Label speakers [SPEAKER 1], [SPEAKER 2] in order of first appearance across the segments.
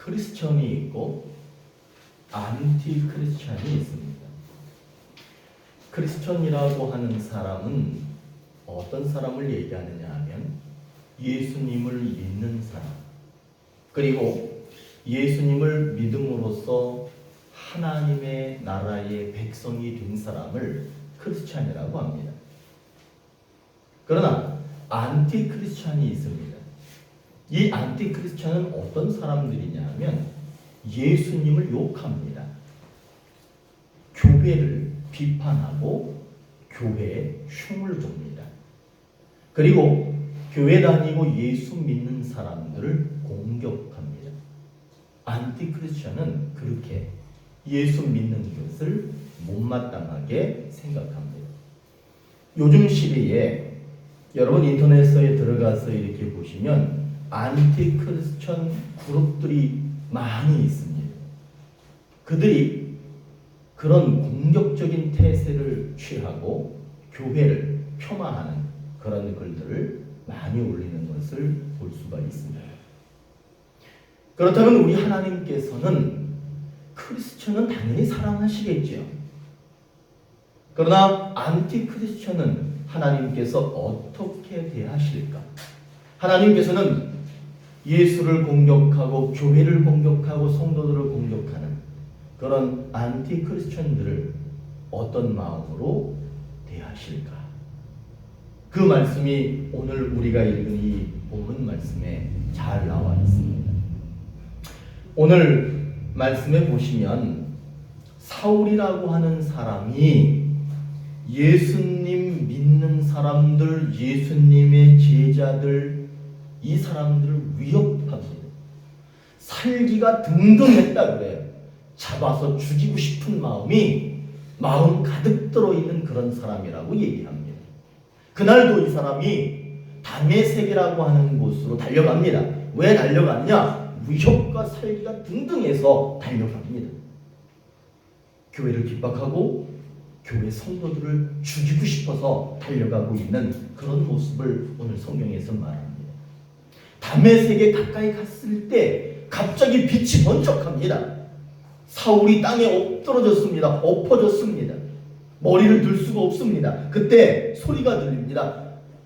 [SPEAKER 1] 크리스천이 있고 안티 크리스천이 있습니다. 크리스천이라고 하는 사람은 어떤 사람을 얘기하느냐 하면 예수님을 믿는 사람, 그리고 예수님을 믿음으로써 하나님의 나라의 백성이 된 사람을 크리스천이라고 합니다. 그러나 안티 크리스천이 있습니다. 이 안티 크리스천은 어떤 사람들이냐 하면 예수님을 욕합니다. 교회를 비판하고 교회에 흉을 봅니다. 그리고 교회 다니고 예수 믿는 사람들을 공격합니다. 안티 크리스천은 그렇게 예수 믿는 것을 못마땅하게 생각합니다. 요즘 시대에 여러분 인터넷에 들어가서 이렇게 보시면 안티 크리스천 그룹들이 많이 있습니다. 그들이 그런 공격적인 태세를 취하고 교회를 폄하하는 그런 글들을 많이 올리는 것을 볼 수가 있습니다. 그렇다면 우리 하나님께서는 크리스천은 당연히 사랑하시겠죠. 그러나 안티 크리스천은 하나님께서 어떻게 대하실까? 하나님께서는 예수를 공격하고 교회를 공격하고 성도들을 공격하는 그런 안티 크리스천들을 어떤 마음으로 대하실까? 그 말씀이 오늘 우리가 읽은 이 본문 말씀에 잘 나와 있습니다. 오늘 말씀에 보시면 사울이라고 하는 사람이 예수님 믿는 사람들, 예수님의 제자들, 이 사람들을 위협합니다. 살기가 등등했다 그래요. 잡아서 죽이고 싶은 마음 가득 들어있는 그런 사람이라고 얘기합니다. 그날도 이 사람이 다메섹이라고 하는 곳으로 달려갑니다. 왜 달려갔냐? 위협과 살기가 등등해서 달려갑니다. 교회를 핍박하고 교회 성도들을 죽이고 싶어서 달려가고 있는 그런 모습을 오늘 성경에서 말합니다. 다메섹에 가까이 갔을 때 갑자기 빛이 번쩍합니다. 사울이 땅에 엎드러졌습니다. 엎어졌습니다. 머리를 들 수가 없습니다. 그때 소리가 들립니다.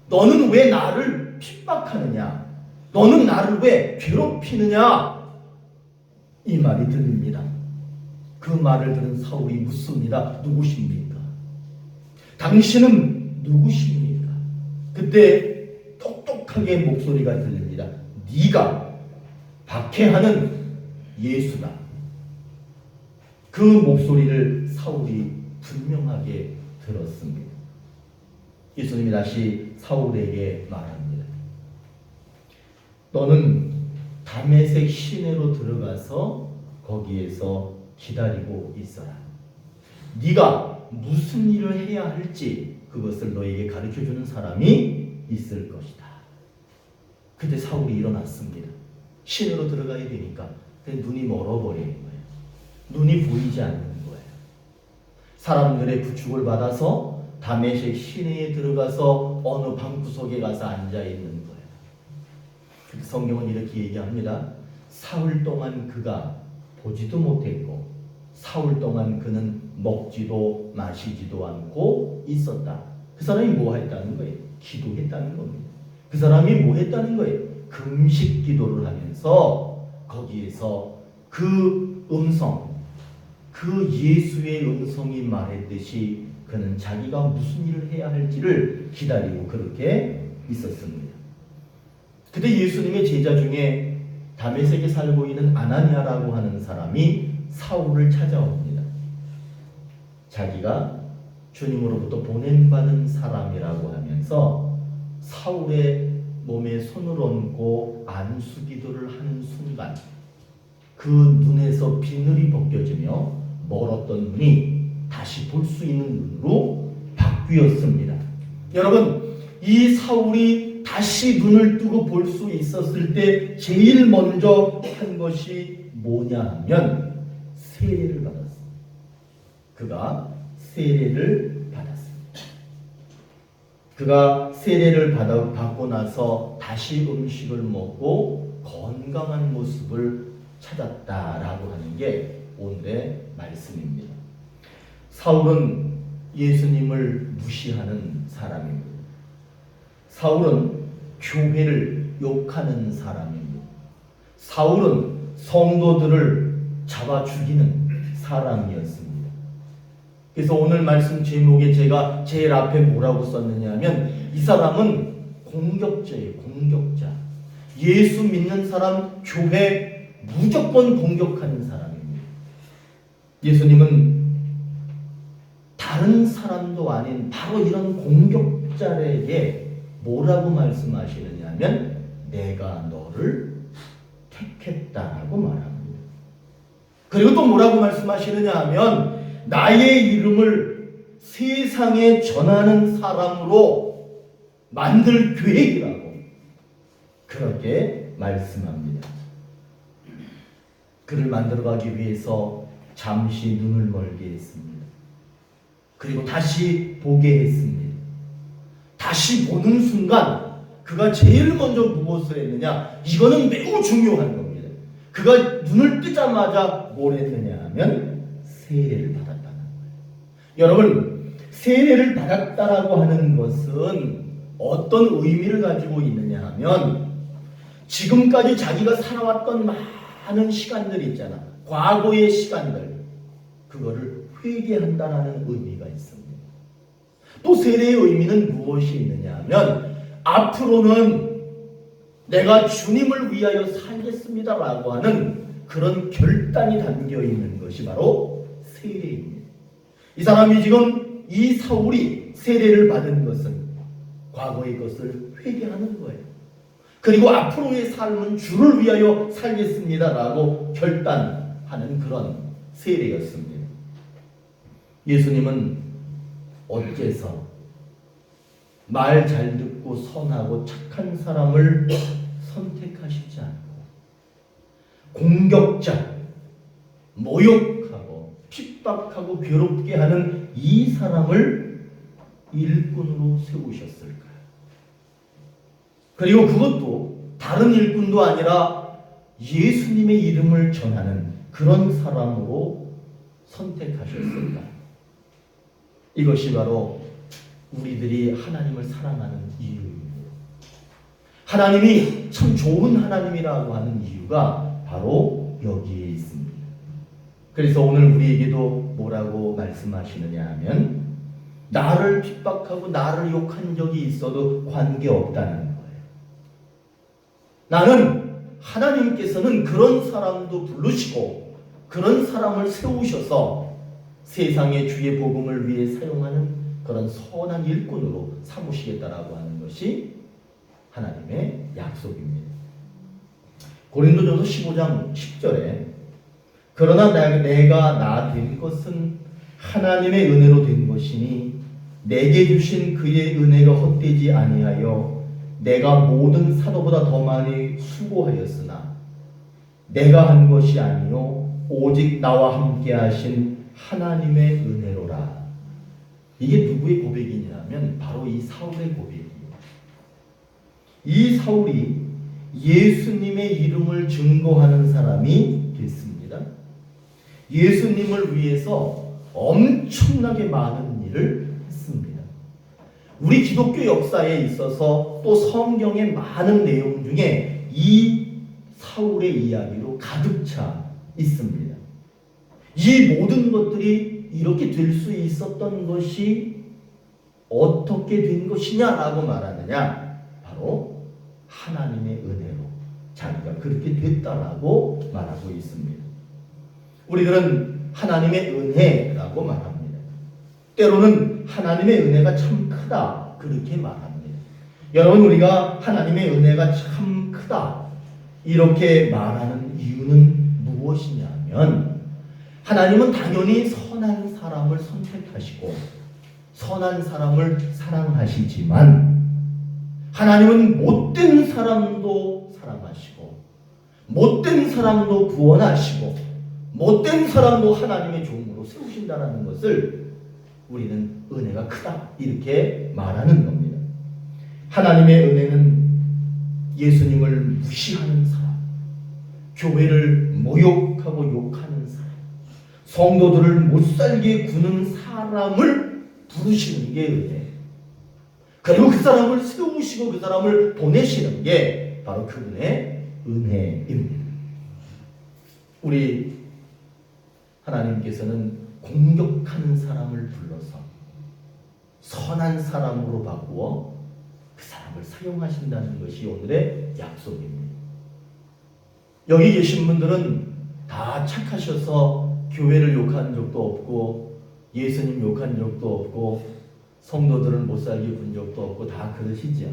[SPEAKER 1] 너는 왜 나를 핍박하느냐? 너는 나를 왜 괴롭히느냐? 이 말이 들립니다. 그 말을 들은 사울이 묻습니다. 누구십니까? 당신은 누구십니까? 그때 똑똑하게 목소리가 들립니다. 네가 박해하는 예수다. 그 목소리를 사울이 분명하게 들었습니다. 예수님이 다시 사울에게 말합니다. 너는 다메섹 시내로 들어가서 거기에서 기다리고 있어라. 네가 무슨 일을 해야 할지 그것을 너에게 가르쳐주는 사람이 있을 것이다. 그때 사울이 일어났습니다. 시내로 들어가야 되니까 눈이 멀어버리는 거예요. 눈이 보이지 않는 거예요. 사람들의 부축을 받아서 다메섹 시내에 들어가서 어느 방구석에 가서 앉아있는 거예요. 성경은 이렇게 얘기합니다. 사흘 동안 그가 보지도 못했고 사흘 동안 그는 먹지도 마시지도 않고 있었다. 그 사람이 뭐 했다는 거예요? 기도했다는 겁니다. 그 사람이 뭐 했다는 거예요? 금식 기도를 하면서 거기에서 그 음성, 그 예수의 음성이 말했듯이 그는 자기가 무슨 일을 해야 할지를 기다리고 그렇게 있었습니다. 그때 예수님의 제자 중에 다메섹에 살고 있는 아나니아라고 하는 사람이 사울을 찾아옵니다. 자기가 주님으로부터 보냄받은 사람이라고 하면서 사울의 몸에 손을 얹고 안수 기도를 하는 순간 그 눈에서 비늘이 벗겨지며 멀었던 눈이 다시 볼 수 있는 눈으로 바뀌었습니다. 여러분, 이 사울이 다시 눈을 뜨고 볼 수 있었을 때 제일 먼저 한 것이 뭐냐 하면 세례를 받았습니다. 그가 세례를 받았습니다. 그가 세례를 받고 나서 다시 음식을 먹고 건강한 모습을 찾았다라고 하는 게 오늘의 말씀입니다. 사울은 예수님을 무시하는 사람입니다. 사울은 교회를 욕하는 사람입니다. 사울은 성도들을 잡아 죽이는 사람이었습니다. 그래서 오늘 말씀 제목에 제가 제일 앞에 뭐라고 썼느냐 하면 이 사람은 공격자예요. 공격자. 예수 믿는 사람, 교회 무조건 공격하는 사람입니다. 예수님은 다른 사람도 아닌 바로 이런 공격자에게 뭐라고 말씀하시느냐 하면 내가 너를 택했다라고 말합니다. 그리고 또 뭐라고 말씀하시느냐 하면 나의 이름을 세상에 전하는 사람으로 만들 계획이라고 그렇게 말씀합니다. 그를 만들어가기 위해서 잠시 눈을 멀게 했습니다. 그리고 다시 보게 했습니다. 다시 보는 순간 그가 제일 먼저 무엇을 했느냐? 이거는 매우 중요한 겁니다. 그가 눈을 뜨자마자 뭘 했느냐 하면 세례를 받았다는 거예요. 여러분, 세례를 받았다라고 하는 것은 어떤 의미를 가지고 있느냐 하면 지금까지 자기가 살아왔던 많은 시간들 있잖아. 과거의 시간들. 그거를 회개한다는 의미가 있습니다. 또 세례의 의미는 무엇이 있느냐 하면 앞으로는 내가 주님을 위하여 살겠습니다라고 하는 그런 결단이 담겨 있는 것이 바로 세례입니다. 이 사람이 지금 이 사울이 세례를 받은 것은 과거의 것을 회개하는 거예요. 그리고 앞으로의 삶은 주를 위하여 살겠습니다라고 결단하는 그런 세례였습니다. 예수님은 어째서 말 잘 듣고 선하고 착한 사람을 선택하시지 않고 공격자, 모욕하고 핍박하고 괴롭게 하는 이 사람을 일꾼으로 세우셨을까요? 그리고 그것도 다른 일꾼도 아니라 예수님의 이름을 전하는 그런 사람으로 선택하셨을까요? 이것이 바로 우리들이 하나님을 사랑하는 이유입니다. 하나님이 참 좋은 하나님이라고 하는 이유가 바로 여기에 있습니다. 그래서 오늘 우리에게도 뭐라고 말씀하시느냐 하면 나를 핍박하고 나를 욕한 적이 있어도 관계없다는 거예요. 나는 하나님께서는 그런 사람도 부르시고 그런 사람을 세우셔서 세상의 주의 복음을 위해 사용하는 그런 선한 일꾼으로 삼으시겠다라고 하는 것이 하나님의 약속입니다. 고린도전서 15장 10절에 그러나 내가 나 된 것은 하나님의 은혜로 된 것이니 내게 주신 그의 은혜가 헛되지 아니하여 내가 모든 사도보다 더 많이 수고하였으나 내가 한 것이 아니요 오직 나와 함께 하신 하나님의 은혜로라. 이게 누구의 고백이냐면 바로 이 사울의 고백이에요. 이 사울이 예수님의 이름을 증거하는 사람이 됐습니다. 예수님을 위해서 엄청나게 많은 일을 했습니다. 우리 기독교 역사에 있어서 또 성경의 많은 내용 중에 이 사울의 이야기로 가득 차 있습니다. 이 모든 것들이 이렇게 될 수 있었던 것이 어떻게 된 것이냐라고 말하느냐? 바로 하나님의 은혜로 자기가 그렇게 됐다라고 말하고 있습니다. 우리들은 하나님의 은혜라고 말합니다. 때로는 하나님의 은혜가 참 크다 그렇게 말합니다. 여러분, 우리가 하나님의 은혜가 참 크다 이렇게 말하는 이유는 무엇이냐면 하나님은 당연히 선한 사람을 선택하시고 선한 사람을 사랑하시지만 하나님은 못된 사람도 사랑하시고 못된 사람도 구원하시고 못된 사람도 하나님의 종으로 세우신다는 것을 우리는 은혜가 크다 이렇게 말하는 겁니다. 하나님의 은혜는 예수님을 무시하는 사람, 교회를 모욕하고 욕하는 사람, 성도들을 못살게 구는 사람을 부르시는 게 은혜. 그리고 그 사람을 세우시고 그 사람을 보내시는 게 바로 그분의 은혜입니다. 우리 하나님께서는 공격하는 사람을 불러서 선한 사람으로 바꾸어 그 사람을 사용하신다는 것이 오늘의 약속입니다. 여기 계신 분들은 다 착하셔서 교회를 욕한 적도 없고 예수님 욕한 적도 없고 성도들을 못살게 군 적도 없고 다 그러시죠.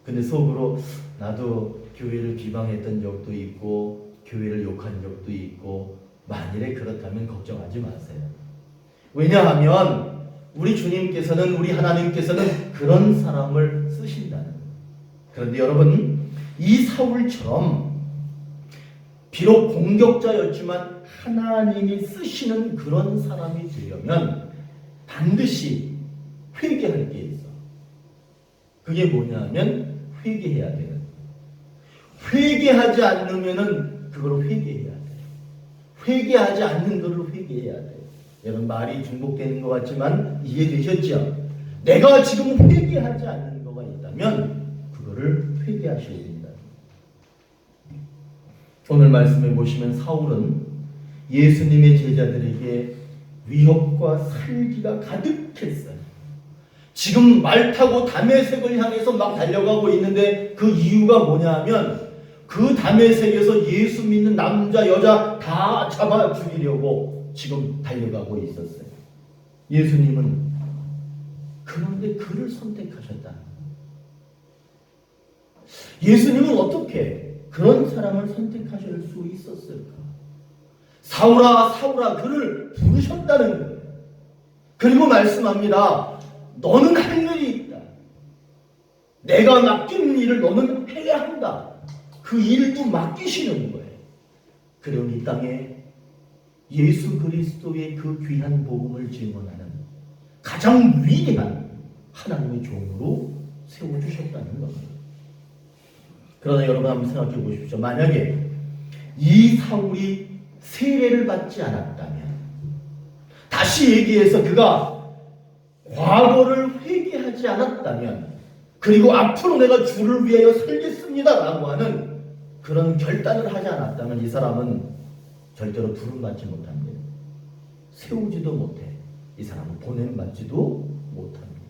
[SPEAKER 1] 근데 속으로 나도 교회를 비방했던 적도 있고 교회를 욕한 적도 있고 만일에 그렇다면 걱정하지 마세요. 왜냐하면 우리 주님께서는 우리 하나님께서는 그런 사람을 쓰신다는 거예요. 그런데 여러분 이 사울처럼 비록 공격자였지만 하나님이 쓰시는 그런 사람이 되려면 반드시 회개할 게 있어. 그게 뭐냐면 회개해야 돼요. 회개하지 않으면은 그걸 회개해야 돼요. 회개하지 않는 것을 회개해야 돼요. 여러분 말이 중복되는 것 같지만 이해되셨죠? 내가 지금 회개하지 않는 거가 있다면 그거를 회개하셔야 됩니다. 오늘 말씀에 보시면 사울은 예수님의 제자들에게 위협과 살기가 가득했어요. 지금 말 타고 다메섹을 향해서 막 달려가고 있는데 그 이유가 뭐냐면 그 다메섹에서 예수 믿는 남자 여자 다 잡아 죽이려고 지금 달려가고 있었어요. 예수님은 그런데 그를 선택하셨다. 예수님은 어떻게 그런 사람을 선택하실 수 있었을까? 사울아 사울아 그를 부르셨다는 거예요. 그리고 말씀합니다. 너는 할 일이 있다. 내가 맡기는 일을 너는 해야 한다. 그 일도 맡기시는 거예요. 그리고 이 땅에 예수 그리스도의 그 귀한 복음을 증언하는 가장 위대한 하나님의 종으로 세워주셨다는 겁니다. 그러나 여러분 한번 생각해 보십시오. 만약에 이 사울이 세례를 받지 않았다면, 다시 얘기해서 그가 과거를 회개하지 않았다면, 그리고 앞으로 내가 주를 위하여 살겠습니다 라고 하는 그런 결단을 하지 않았다면 이 사람은 절대로 부름받지 못합니다. 세우지도 못해. 이 사람은 보냄받지도 못합니다.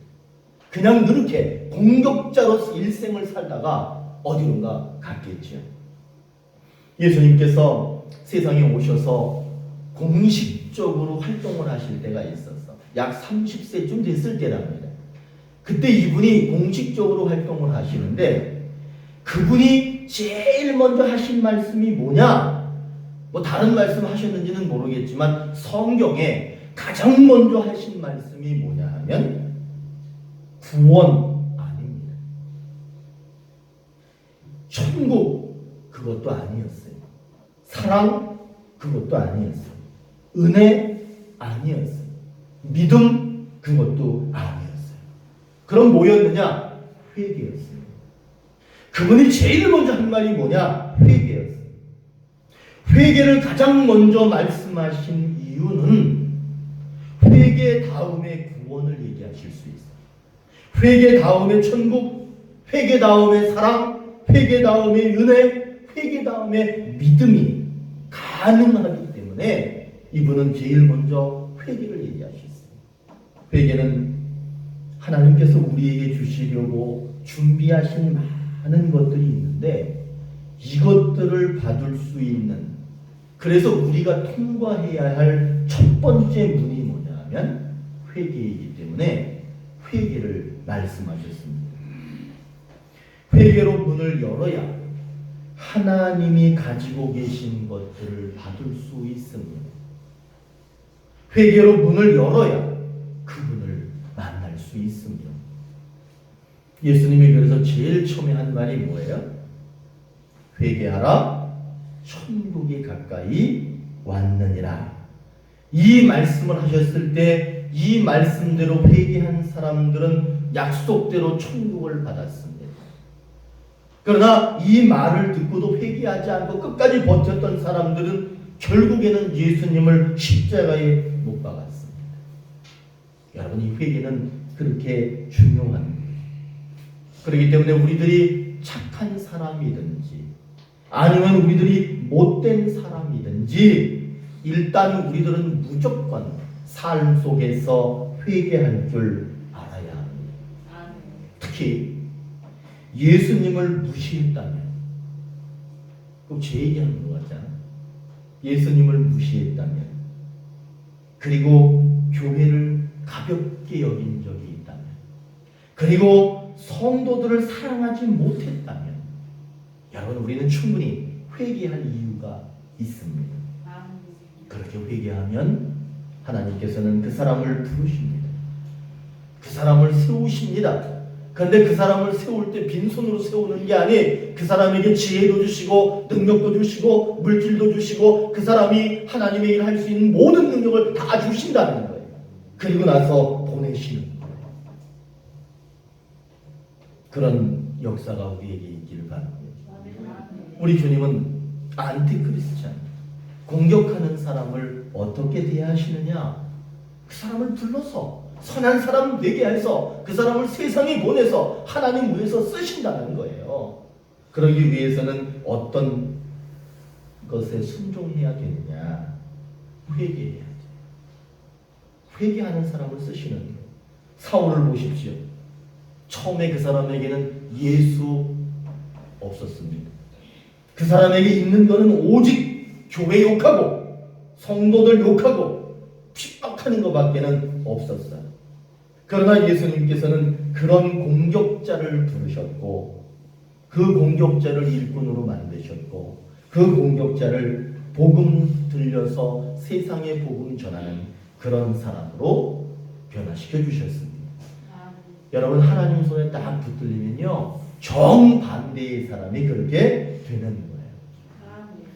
[SPEAKER 1] 그냥 그렇게 공격자로서 일생을 살다가 어디론가 갔겠죠. 예수님께서 세상에 오셔서 공식적으로 활동을 하실 때가 있었어. 약 30세쯤 됐을 때랍니다. 그때 이분이 공식적으로 활동을 하시는데 그분이 제일 먼저 하신 말씀이 뭐냐? 뭐 다른 말씀 하셨는지는 모르겠지만 성경에 가장 먼저 하신 말씀이 뭐냐 하면 구원 아닙니다. 천국 그것도 아니었어요. 사랑 그것도 아니었어요. 은혜 아니었어요. 믿음 그것도 아니었어요. 그럼 뭐였느냐? 회개였어요. 그분이 제일 먼저 한 말이 뭐냐? 회개였어요. 회개를 가장 먼저 말씀하신 이유는 회개 다음에 구원을 얘기하실 수 있어요. 회개 다음에 천국, 회개 다음에 사랑, 회개 다음에 은혜, 회개 다음에 믿음이 가능하기 때문에 이분은 제일 먼저 회개를 얘기하셨어요. 회개는 하나님께서 우리에게 주시려고 준비하신 많은 것들이 있는데 이것들을 받을 수 있는, 그래서 우리가 통과해야 할 첫 번째 문이 뭐냐면 회개이기 때문에 회개를 말씀하셨습니다. 회개로 문을 열어야 하나님이 가지고 계신 것들을 받을 수 있습니다. 회개로 문을 열어야 그분을 만날 수 있습니다. 예수님이 그래서 제일 처음에 한 말이 뭐예요? 회개하라, 천국이 가까이 왔느니라. 이 말씀을 하셨을 때 이 말씀대로 회개한 사람들은 약속대로 천국을 받았습니다. 그러나 이 말을 듣고도 회개하지 않고 끝까지 버텼던 사람들은 결국에는 예수님을 십자가에 못 박았습니다. 여러분, 이 회개는 그렇게 중요한 거예요. 그렇기 때문에 우리들이 착한 사람이든지 아니면 우리들이 못된 사람이든지 일단 우리들은 무조건 삶 속에서 회개할 줄 알아야 합니다. 특히 예수님을 무시했다면, 꼭 제 얘기하는 것 같잖아. 예수님을 무시했다면, 그리고 교회를 가볍게 여긴 적이 있다면, 그리고 성도들을 사랑하지 못했다면, 여러분, 우리는 충분히 회개할 이유가 있습니다. 그렇게 회개하면 하나님께서는 그 사람을 부르십니다. 그 사람을 세우십니다. 그런데 그 사람을 세울 때 빈손으로 세우는 게 아니, 그 사람에게 지혜도 주시고 능력도 주시고 물질도 주시고 그 사람이 하나님의 일을 할 수 있는 모든 능력을 다 주신다는 거예요. 그리고 나서 보내시는 거예요. 그런 역사가 우리에게 있기를 바랍니다. 우리 주님은 안티크리스찬, 공격하는 사람을 어떻게 대하시느냐? 그 사람을 불러서 선한 사람 되게 해서 그 사람을 세상에 보내서 하나님 위해서 쓰신다는 거예요. 그러기 위해서는 어떤 것에 순종해야 되느냐? 회개해야 돼요. 회개하는 사람을 쓰시는 거예요. 사울을 보십시오. 처음에 그 사람에게는 예수 없었습니다. 그 사람에게 있는 것은 오직 교회 욕하고 성도들 욕하고 핍박하는 것밖에는 없었어요. 그러나 예수님께서는 그런 공격자를 부르셨고 그 공격자를 일꾼으로 만드셨고 그 공격자를 복음 들려서 세상에 복음 전하는 그런 사람으로 변화시켜 주셨습니다. 여러분, 하나님 손에 딱 붙들리면요 정반대의 사람이 그렇게 되는 거예요.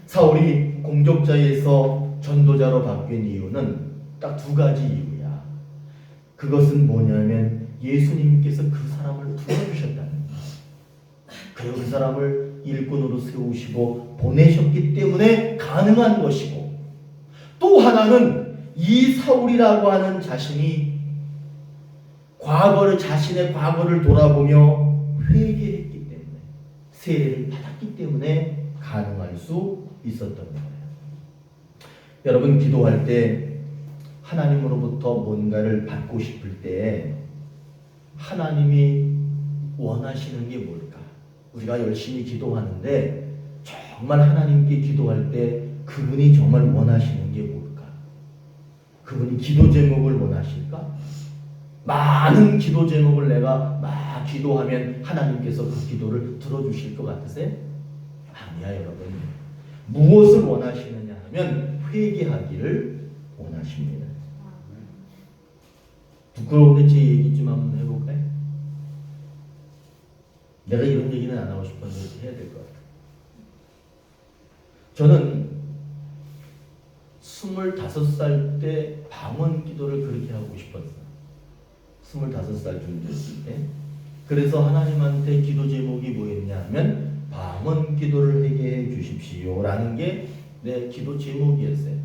[SPEAKER 1] 사울이 공격자에서 전도자로 바뀐 이유는 딱 두 가지 이유야. 그것은 뭐냐면 예수님께서 그 사람을 불러주셨다는 거예요. 그리고 그 사람을 일꾼으로 세우시고 보내셨기 때문에 가능한 것이고, 또 하나는 이 사울이라고 하는 자신이 자신의 과거를 돌아보며 회개했기 때문에, 세례를 받았기 때문에 가능할 수 있었던 거예요. 여러분, 기도할 때 하나님으로부터 뭔가를 받고 싶을 때 하나님이 원하시는 게 뭘까? 우리가 열심히 기도하는데 정말 하나님께 기도할 때 그분이 정말 원하시는 게 뭘까? 그분이 기도 제목을 원하실까? 많은 기도 제목을 내가 막 기도하면 하나님께서 그 기도를 들어주실 것 같으세요? 아니야, 여러분. 무엇을 원하시느냐 하면 회개하기를 원하십니다. 부끄러운데 제 얘기 좀 한번 해볼까요? 내가 이런 얘기는 안 하고 싶었는데 해야 될 것 같아요. 저는 25살 때 방언 기도를 그렇게 하고 싶었어요. 25살쯤 됐을 때. 그래서 하나님한테 기도 제목이 뭐였냐 하면 방언 기도를 하게 해 주십시오 라는 게 내 기도 제목이었어요.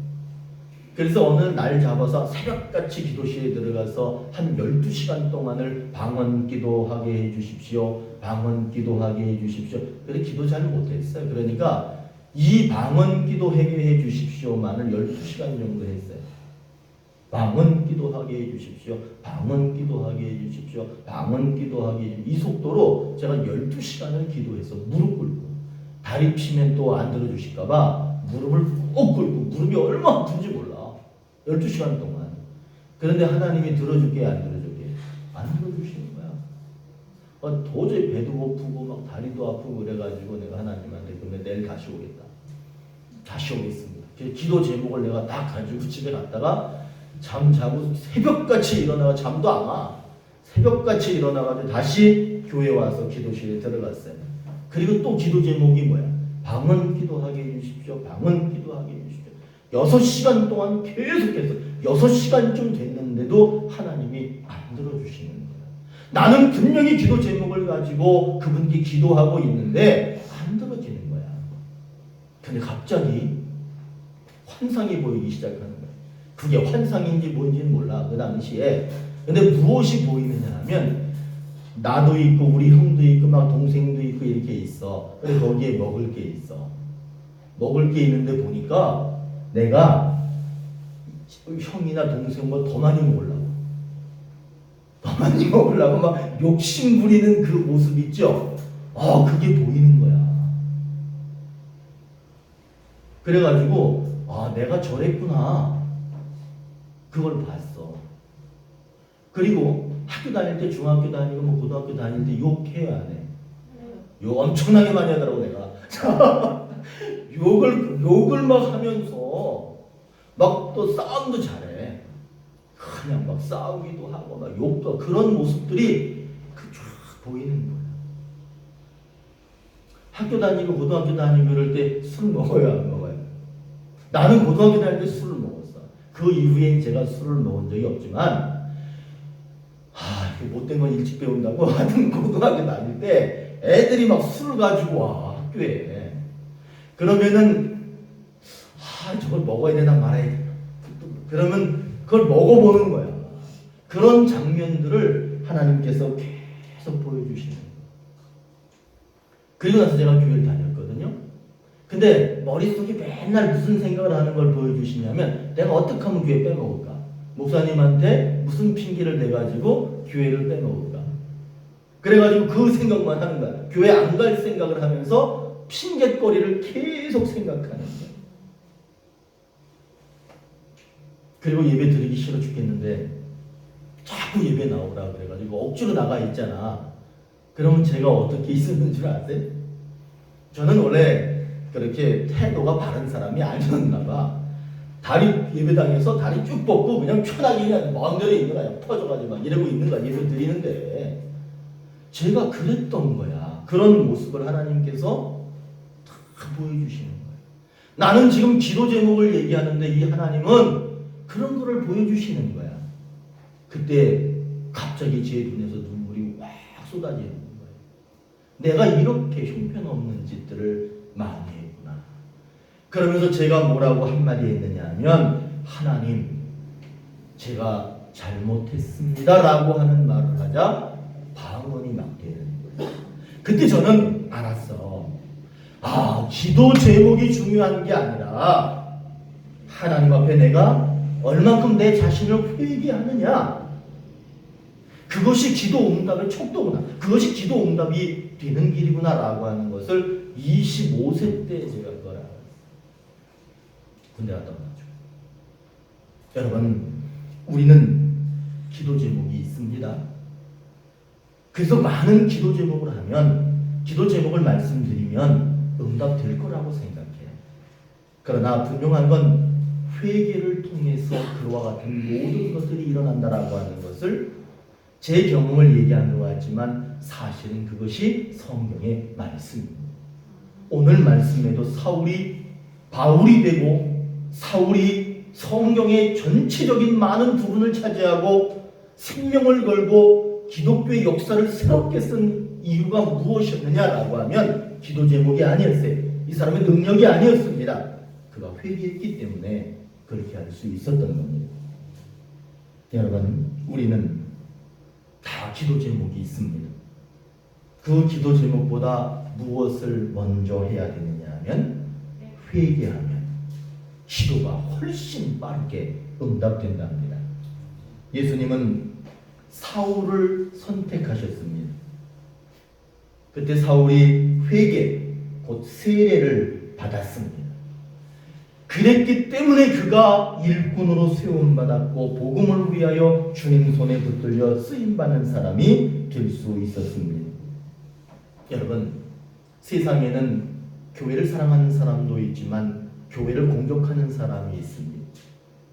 [SPEAKER 1] 그래서 어느 날 잡아서 새벽같이 기도실에 들어가서 한 12시간 동안을 방언 기도하게 해 주십시오. 방언 기도하게 해 주십시오. 그래서 기도 잘 못했어요. 그러니까 이 방언 기도하게 해 주십시오만을 12시간 정도 했어요. 방언 기도하게 해 주십시오. 방언 기도하게 해 주십시오. 방언 기도하게 해 주십시오. 이 속도로 제가 12시간을 기도해서 무릎 꿇고, 다리 피면 또 안 들어주실까봐 무릎을 꼭 꿇고, 무릎이 얼마나 아픈지 몰라. 12시간 동안. 그런데 하나님이 들어줄게 안 들어줄게? 안 들어주시는 거야. 도저히 배도 고프고 막 다리도 아프고 그래가지고 내가 하나님한테 근데 내일 다시 오겠다. 다시 오겠습니다. 기도 제목을 내가 딱 가지고 집에 갔다가 잠 자고 새벽같이 일어나가 잠도 안 와. 새벽같이 일어나가지고 다시 교회 와서 기도실에 들어갔어요. 그리고 또 기도 제목이 뭐야? 방언 기도하게 해주십시오. 방언 기도하게 해주십시오. 6시간 동안 계속해서 6시간쯤 됐는데도 하나님이 안 들어주시는 거예요. 나는 분명히 기도 제목을 가지고 그분께 기도하고 있는데 안 들어지는 거야. 근데 갑자기 환상이 보이기 시작하는 거야. 그게 환상인지 뭔지는 몰라, 그 당시에. 근데 무엇이 보이느냐 하면 나도 있고 우리 형도 있고 막 동생도 있고 이렇게 있어. 근데 거기에 먹을 게 있어. 먹을 게 있는데 보니까 내가 형이나 동생 뭐 더 많이 먹으려고 막 욕심 부리는 그 모습 있죠? 그게 보이는 거야. 그래가지고 내가 저랬구나, 그걸 봤어. 그리고 학교 다닐 때, 중학교 다니고 뭐 고등학교 다닐 때 욕해요, 안 해? 욕 엄청나게 많이 하더라고 내가. 욕을 막 하면서 막 또 싸움도 잘해. 그냥 막 싸우기도 하고 막 욕도, 그런 모습들이 쫙 보이는 거야. 학교 다니고 고등학교 다니고 그럴 때 술 먹어요, 안 먹어요? 나는 고등학교 다닐 때 술을 먹었어. 그 이후엔 제가 술을 먹은 적이 없지만 못된 건 일찍 배운다고 하여튼 고등학교 다닐 때 애들이 막 술을 가지고 와, 학교에. 그러면은 저걸 먹어야 되나 말아야 되나, 그러면 그걸 먹어보는 거야. 그런 장면들을 하나님께서 계속 보여주시는 거예요. 그리고 나서 제가 교회를 다녔거든요. 근데 머릿속에 맨날 무슨 생각을 하는 걸 보여주시냐면, 내가 어떻게 하면 교회 빼먹을까? 목사님한테 무슨 핑계를 대가지고 교회를 빼먹을까? 그래가지고 그 생각만 하는 거야. 교회 안 갈 생각을 하면서 핑계거리를 계속 생각하는 거야. 그리고 예배 드리기 싫어 죽겠는데 자꾸 예배 나오라 그래가지고 억지로 나가 있잖아. 그러면 제가 어떻게 있었는 줄 아세요? 저는 원래 그렇게 태도가 바른 사람이 아니었나 봐. 다리, 예배당에서 다리 쭉 뻗고 그냥 편하게 그냥 먼 데로 있는 거야. 퍼져가지고 막 이러고 있는 거야, 예배 드리는데. 제가 그랬던 거야. 그런 모습을 하나님께서 다 보여주시는 거예요. 나는 지금 기도 제목을 얘기하는데 이 하나님은 그런 거를 보여주시는 거야. 그때 갑자기 제 눈에서 눈물이 확 쏟아지는 거예요. 내가 이렇게 형편없는 짓들을 많이 했구나. 그러면서 제가 뭐라고 한마디 했느냐 하면, 하나님, 제가 잘못했습니다 라고 하는 말을 하자 방언이 막 되는 거예요. 그때 저는 알았어. 기도 제목이 중요한 게 아니라 하나님 앞에 내가 얼만큼 내 자신을 회개하느냐, 그것이 기도 응답의 척도구나, 그것이 기도 응답이 되는 길이구나 라고 하는 것을 25세 때 제가 그걸 알았어요. 군대 갔다 왔죠. 여러분, 우리는 기도 제목이 있습니다. 그래서 많은 기도 제목을 하면, 기도 제목을 말씀드리면 응답될 거라고 생각해요. 그러나 분명한 건 회개를 통해서 그와 같은 모든 것들이 일어난다라고 하는 것을 제 경험을 얘기하는 것 같지만 사실은 그것이 성경의 말씀입니다. 오늘 말씀에도 사울이 바울이 되고, 사울이 성경의 전체적인 많은 부분을 차지하고 생명을 걸고 기독교의 역사를 새롭게 쓴 이유가 무엇이었느냐라고 하면 기도 제목이 아니었어요. 이 사람의 능력이 아니었습니다. 그가 회개했기 때문에 그렇게 할 수 있었던 겁니다. 여러분, 우리는 다 기도 제목이 있습니다. 그 기도 제목보다 무엇을 먼저 해야 되느냐 하면, 회개하면 기도가 훨씬 빠르게 응답된답니다. 예수님은 사울을 선택하셨습니다. 그때 사울이 회개, 곧 세례를 받았습니다. 그랬기 때문에 그가 일꾼으로 세움받았고 복음을 위하여 주님 손에 붙들려 쓰임받는 사람이 될 수 있었습니다. 여러분, 세상에는 교회를 사랑하는 사람도 있지만 교회를 공격하는 사람이 있습니다.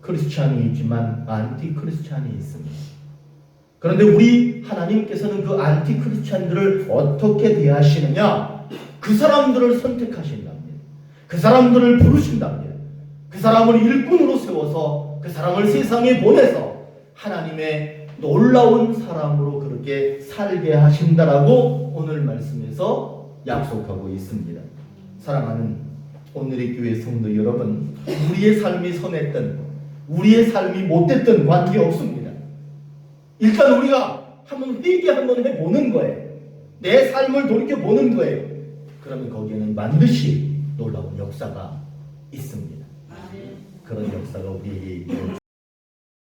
[SPEAKER 1] 크리스찬이 있지만 안티 크리스찬이 있습니다. 그런데 우리 하나님께서는 그 안티 크리스찬들을 어떻게 대하시느냐? 그 사람들을 선택하신답니다. 그 사람들을 부르신답니다. 그 사람을 일꾼으로 세워서 그 사람을 세상에 보내서 하나님의 놀라운 사람으로 그렇게 살게 하신다라고 오늘 말씀에서 약속하고 있습니다. 사랑하는 오늘의 교회 성도 여러분, 우리의 삶이 선했든 우리의 삶이 못됐든 관계없습니다. 일단 우리가 한번 회개 한번 해보는 거예요. 내 삶을 돌이켜보는 거예요. 그러면 거기에는 반드시 놀라운 역사가 있습니다. 그런 역사가 우리에게 있기를